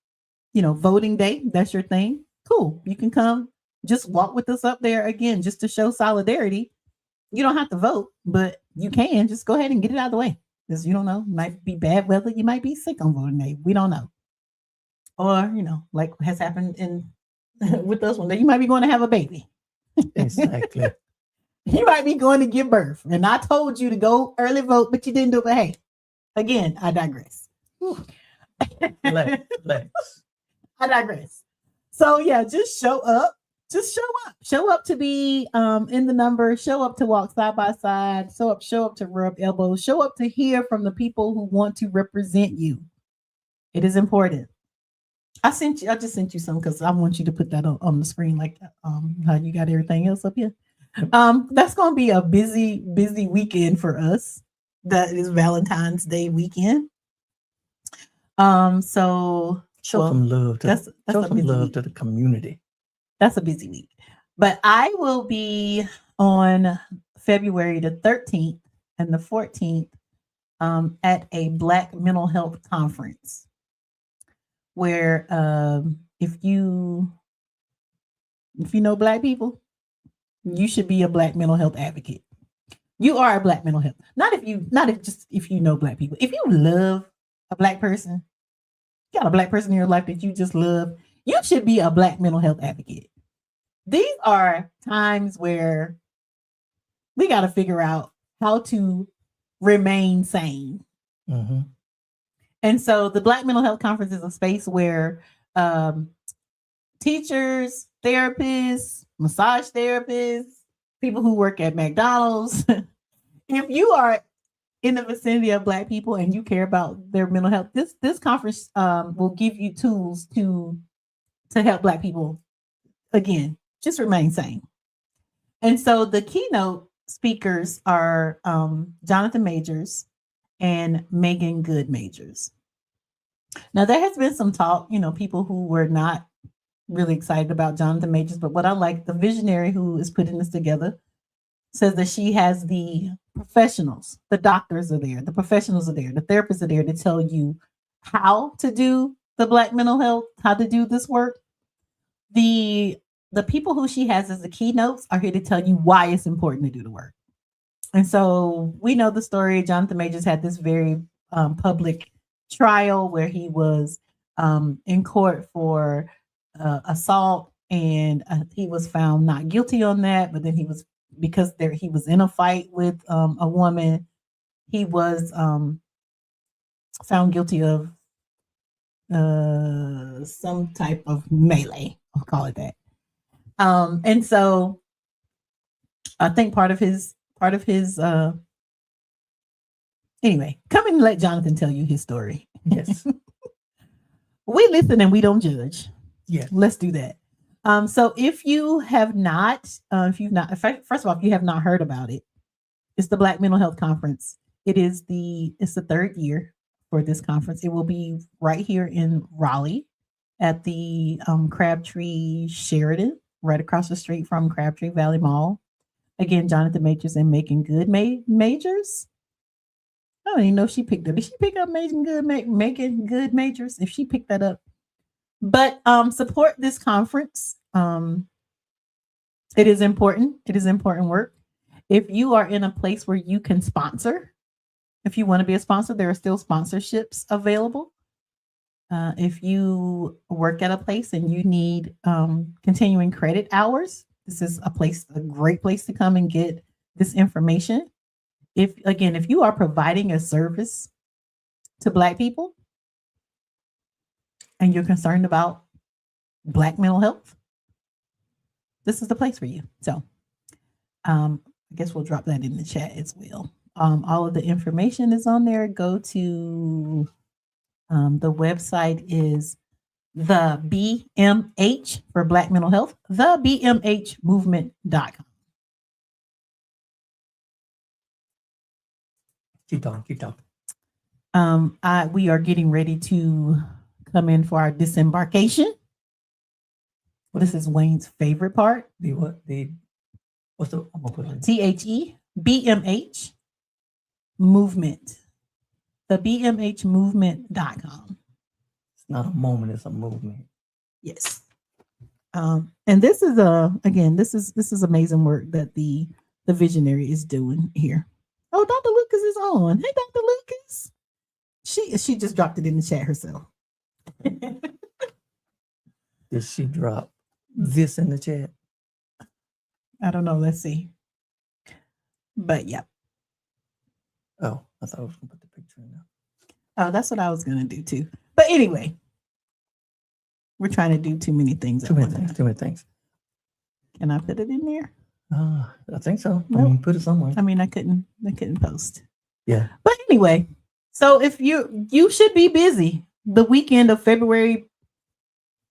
voting day. That's your thing. Cool. You can come just walk with us up there again, just to show solidarity. You don't have to vote, but you can just go ahead and get it out of the way. Because you don't know, might be bad weather. You might be sick on voting day. We don't know. Or, like has happened with us one day, you might be going to have a baby. Exactly. You might be going to give birth. And I told you to go early vote, but you didn't do it. But hey, again, I digress. Relax. I digress. So yeah, just show up. Just show up. Show up to be in the number. Show up to walk side by side. Show up to rub elbows. Show up to hear from the people who want to represent you. It is important. I just sent you some because I want you to put that on the screen, like how you got everything else up here. That's going to be a busy weekend for us. That is Valentine's Day weekend. So show some love to love to the community. That's a busy week. But I will be on February the 13th and the 14th at a Black mental health conference where if you know Black people, you should be a Black mental health advocate. You are a Black mental health. Not if you know Black people. If you love a Black person, you got a Black person in your life that you just love, you should be a Black mental health advocate. These are times where we got to figure out how to remain sane. Mm-hmm. And so the Black Mental Health Conference is a space where teachers, therapists, massage therapists, people who work at McDonald's, if you are in the vicinity of Black people and you care about their mental health, this conference will give you tools to help Black people, again, just remain sane. And so the keynote speakers are Jonathan Majors and Megan Good Majors. Now, there has been some talk, people who were not really excited about Jonathan Majors, but what I like, the visionary who is putting this together says that she has the professionals, the doctors are there, the professionals are there, the therapists are there to tell you how to do the Black mental health, how to do this work. The people who she has as the keynotes are here to tell you why it's important to do the work. And so we know the story. Jonathan Majors had this very public trial where he was in court for assault, and he was found not guilty on that. But then he was in a fight with a woman. He was found guilty of some type of melee. I'll call it that. And so I think part of his anyway, come and let Jonathan tell you his story. Yes. We listen and we don't judge. Yes. Let's do that. So if you have not, first of all, if you have not heard about it, it's the Black Mental Health Conference. It's the third year for this conference. It will be right here in Raleigh at the Crabtree Sheridan, right across the street from Crabtree Valley Mall. Again, Jonathan Majors and Making Good Majors. I don't even know if she picked up. Did she pick up Making Good Majors? If she picked that up. But support this conference. It is important. It is important work. If you are in a place where you can sponsor, if you want to be a sponsor, there are still sponsorships available. If you work at a place and you need continuing credit hours, this is a great place to come and get this information. If you are providing a service to Black people and you're concerned about Black mental health, this is the place for you. So I guess we'll drop that in the chat as well. All of the information is on there. Go to the website is the BMH for Black Mental Health, thebmhmovement.com. Keep talking. We are getting ready to come in for our disembarkation. This is Wayne's favorite part. I'm gonna put it THE BMH movement. The BMHmovement.com. It's not a moment, it's a movement. Yes. And this is this is amazing work that the visionary is doing here. Oh, Dr. Lucas is on. Hey, Dr. Lucas. She just dropped it in the chat herself. Did she drop this in the chat? I don't know. Let's see. But yeah. Oh, I thought I was gonna put the picture in there. Oh, that's what I was gonna do too. But anyway, we're trying to do too many things. Too many things. Can I put it in there? I think so. Nope. I mean, put it somewhere. I mean, I couldn't post. Yeah. But anyway, so if you should be busy the weekend of February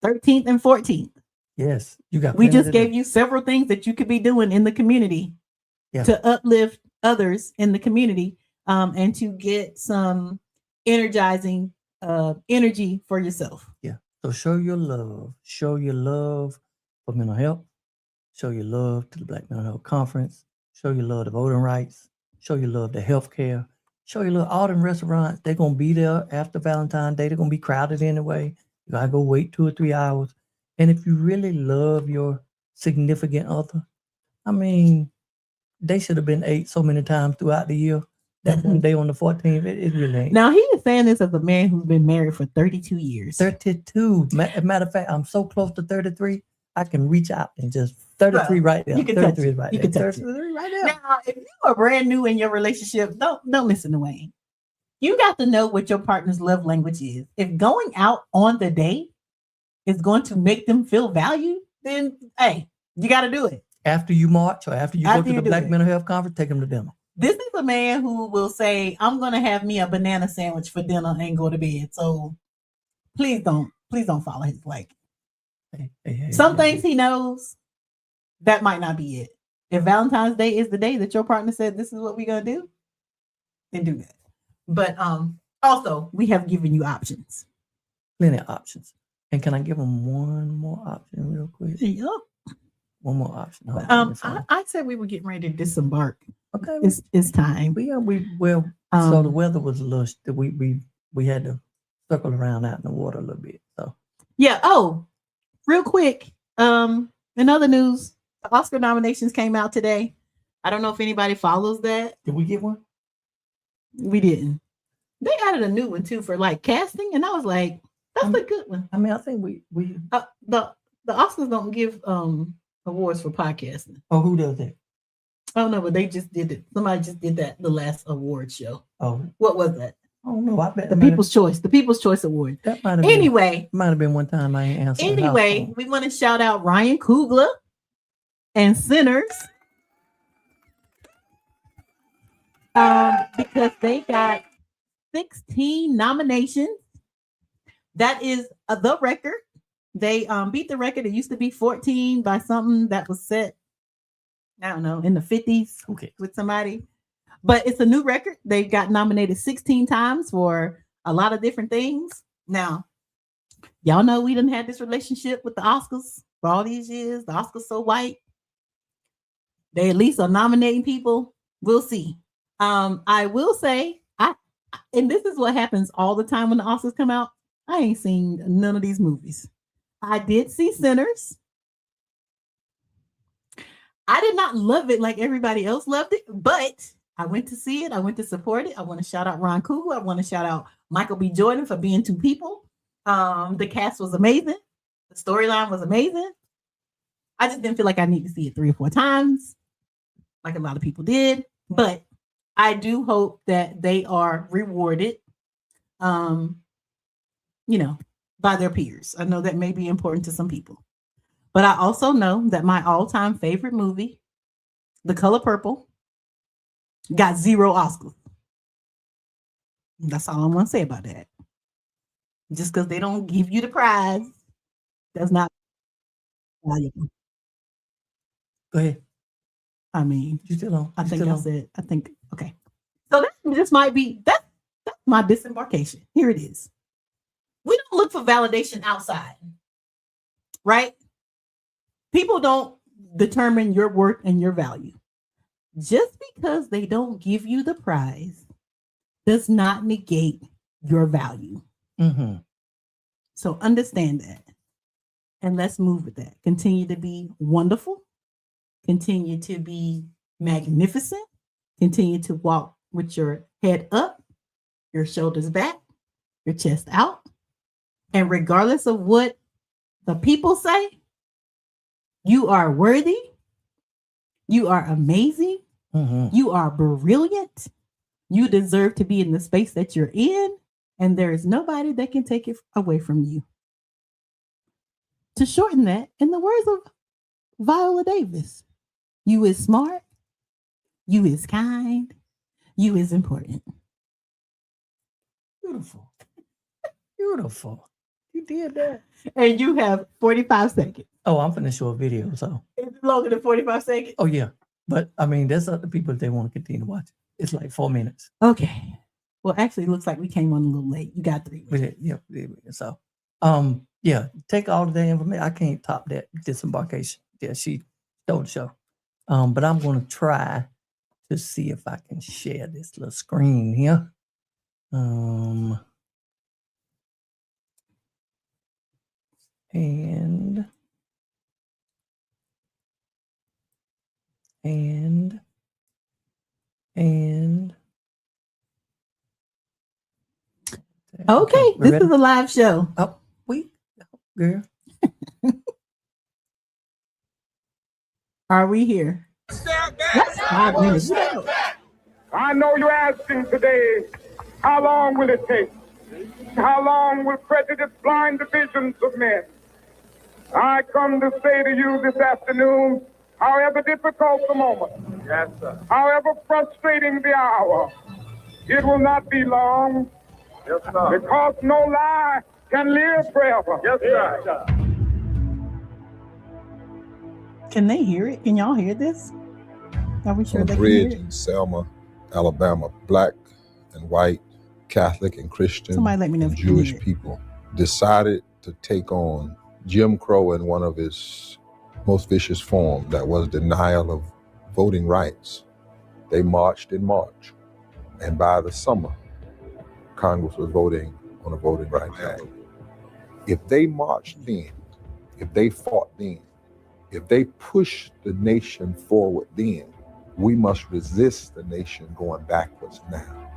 13th and 14th. Yes, you got. We just gave you several things that you could be doing in the community to uplift others in the community, and to get some energizing energy for yourself. Yeah. So show your love. Show your love for mental health. Show your love to the Black Mental Health Conference. Show your love to voting rights. Show your love to healthcare. Show your love all them restaurants. They're gonna be there after Valentine's Day. They're gonna be crowded anyway. You gotta go wait 2 or 3 hours. And if you really love your significant other, I mean, they should have been ate so many times throughout the year. That one day on the 14th, it really ain't. Now, he is saying this as a man who's been married for 32 years. 32. Matter of fact, I'm so close to 33, I can reach out and just 33 right there. You can 33 touch right you there. can touch 33 right there. Now, if you are brand new in your relationship, don't listen to Wayne. You got to know what your partner's love language is. If going out on the date is going to make them feel valued, then hey, you got to do it. After you march or after you go to the Black Mental Health Conference, take them to dinner. This is a man who will say, I'm going to have me a banana sandwich for dinner and go to bed. So please don't follow his like. Some things he knows, that might not be it. If Valentine's Day is the day that your partner said, this is what we're going to do, then do that. But also, we have given you options. Plenty of options. And can I give them one more option real quick? Yeah. One more option. I said we were getting ready to disembark. Okay, it's time. So the weather was a little. We had to circle around out in the water a little bit. So yeah. Oh, real quick. In other news, the Oscar nominations came out today. I don't know if anybody follows that. Did we get one? We didn't. They added a new one too for like casting, and I was like, that's a good one. I mean, I think we the Oscars don't give awards for podcasting. Oh, who does that? Oh no, but they just did it. Somebody just did that the last award show. Oh, what was that? I don't know. I bet The People's Choice Award. That might have Anyway, been one time I ain't answered. Anyway, we want to shout out Ryan Coogler and Sinners. Because they got 16 nominations. That is the record. They beat the record. It used to be 14 by something that was set, I don't know, in the 50s with somebody. But it's a new record. They got nominated 16 times for a lot of different things. Now, y'all know we didn't have this relationship with the Oscars for all these years. The Oscars so white. They at least are nominating people. We'll see. I will say, and this is what happens all the time when the Oscars come out. I ain't seen none of these movies. I did see Sinners. I did not love it like everybody else loved it, but I went to see it. I went to support it. I want to shout out Ron Coogler. I want to shout out Michael B. Jordan for being two people. The cast was amazing. The storyline was amazing. I just didn't feel like I need to see it 3 or 4 times, like a lot of people did. But I do hope that they are rewarded, by their peers. I know that may be important to some people. But I also know that my all-time favorite movie, The Color Purple, got 0 Oscars. That's all I'm going to say about that. Just because they don't give you the prize does not valuable. Go ahead. I mean, you still on? I think okay. So that just might be that's my disembarkation. Here it is. We don't look for validation outside, right? People don't determine your worth and your value. Just because they don't give you the prize does not negate your value. Mm-hmm. So understand that. And let's move with that. Continue to be wonderful. Continue to be magnificent. Continue to walk with your head up, your shoulders back, your chest out. And regardless of what the people say, you are worthy. You are amazing. Mm-hmm. You are brilliant. You deserve to be in the space that you're in. And there is nobody that can take it away from you. To shorten that, in the words of Viola Davis, you is smart. You is kind. You is important. Beautiful. Beautiful. You did that. And you have 45 seconds. Oh, I'm finna show a video, so. It's longer than 45 seconds? Oh, yeah. But, I mean, there's other people if they want to continue to watch. It's like 4 minutes. Okay. Well, actually, it looks like we came on a little late. You got 3 minutes. Yeah. So, yeah, take all of that information. I can't top that disembarkation. Yeah, she stole the show. But I'm going to try to see if I can share this little screen here. And okay, this is a live show. Oh, wait, girl. Are we here? That's 5 minutes. I know you're asking today, how long will it take? How long will prejudice blind the visions of men? I come to say to you this afternoon, however difficult the moment, yes, sir. However frustrating the hour, it will not be long. Yes, sir. Because no lie can live forever. Yes, sir. Can they hear it? Can y'all hear this? Are we sure on they a can hear bridge it? in Selma, Alabama, black and white, Catholic and Christian, Somebody let me know and if you can Jewish hear it. people decided to take on Jim Crow in one of his most vicious forms, that was denial of voting rights. They marched in March, and by the summer, Congress was voting on a Voting Rights Act. If they marched then, if they fought then, if they pushed the nation forward then, we must resist the nation going backwards now.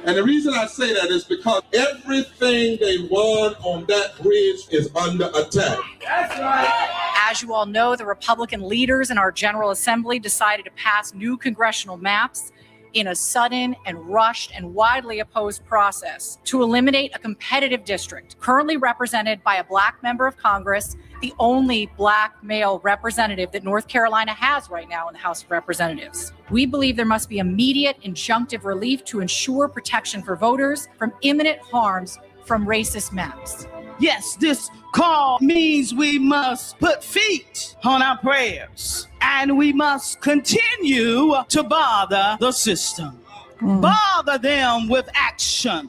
And the reason I say that is because everything they won on that bridge is under attack. That's right. As you all know, the Republican leaders in our General Assembly decided to pass new congressional maps in a sudden and rushed and widely opposed process to eliminate a competitive district currently represented by a Black member of Congress, the only Black male representative that North Carolina has right now in the House of Representatives. We believe there must be immediate injunctive relief to ensure protection for voters from imminent harms from racist maps. Yes, this call means we must put feet on our prayers and we must continue to bother the system. Bother them with action.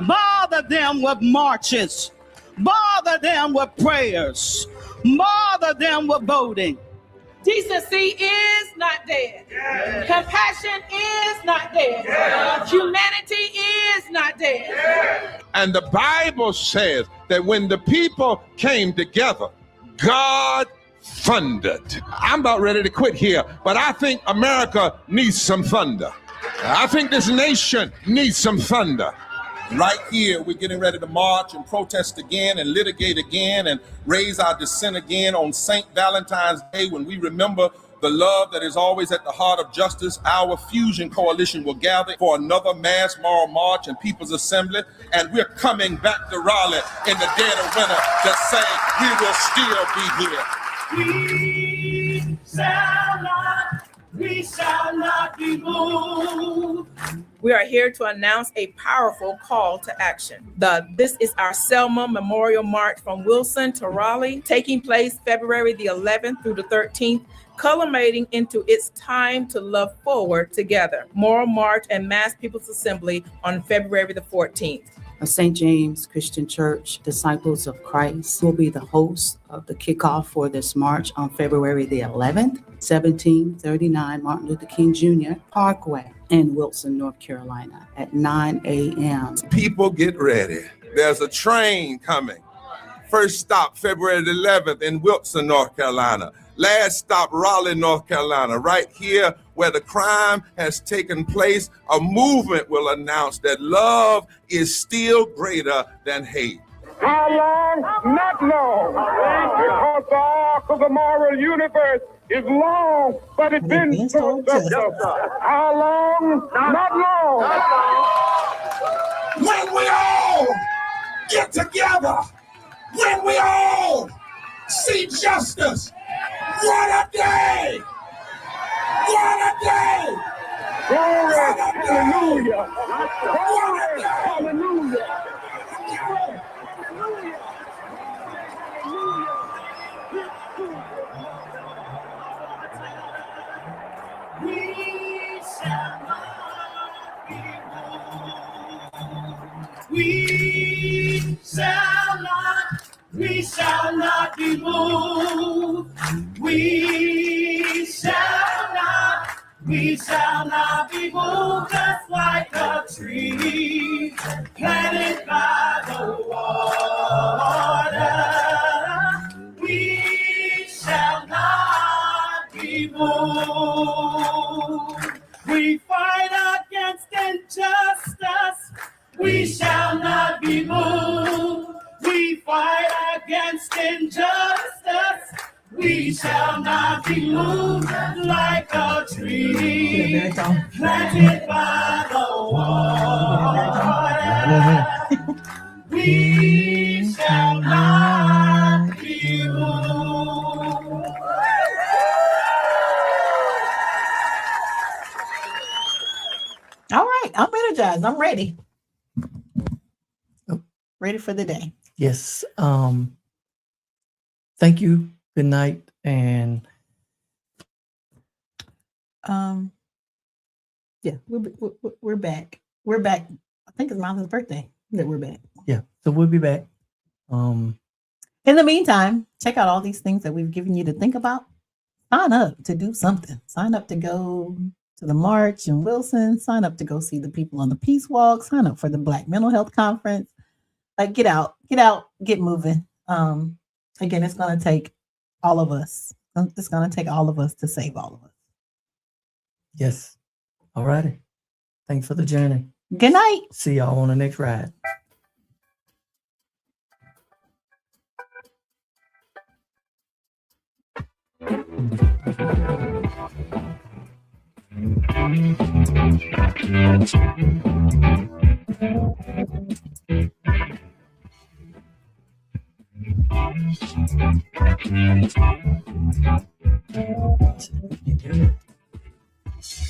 Bother them with marches. Bother them with prayers. Bother them with voting. Decency is not dead. Yeah. Compassion is not dead. Yeah. Humanity is not dead. Yeah. And the Bible says that when the people came together, God thundered. I'm about ready to quit here, but I think America needs some thunder. I think this nation needs some thunder. Right here, we're getting ready to march and protest again and litigate again and raise our dissent again on St. Valentine's Day when we remember the love that is always at the heart of justice. Our Fusion Coalition will gather for another mass moral march and People's Assembly, and we're coming back to Raleigh in the dead of winter to say we will still be here. We shall not be moved. We are here to announce a powerful call to action. This is our Selma Memorial March from Wilson to Raleigh, taking place February the 11th through the 13th, culminating into its time to love forward together. Moral March and Mass People's Assembly on February the 14th. St. James Christian Church Disciples of Christ will be the host of the kickoff for this march on February the 11th, 1739 Martin Luther King Jr. Parkway in Wilson, North Carolina at 9 a.m. People get ready. There's a train coming. First stop, February the 11th in Wilson, North Carolina. Last stop, Raleigh, North Carolina. Right here where the crime has taken place, a movement will announce that love is still greater than hate. How long? Not long. Because the arc of the moral universe is long, but it's been so just. How long? Not long. When we all get together, when we all see justice, what a day! What a day! Glory, hallelujah! Glory, hallelujah! We shall not be moved. We shall not be moved. We shall not be moved, just like a tree planted by the water. We shall not be moved. We fight against injustice. We shall not be moved. We fight against injustice. We shall not be moved, like a tree planted by the water. We shall not be moved. All right, I'm energized. I'm ready. Ready for the day. Yes. Thank you. Good night. And yeah, we're back. We're back. I think it's Martha's birthday that we're back. yeah, so we'll be back. In the meantime, check out all these things that we've given you to think about. Sign up to do something. Sign up to go to the march in Wilson. Sign up to go see the people on the Peace Walk. Sign up for the Black Mental Health Conference. Like, get out, get moving. Again, it's going to take all of us. It's going to take all of us to save all of us. Yes. All righty. Thanks for the journey. Good night. See y'all on the next ride.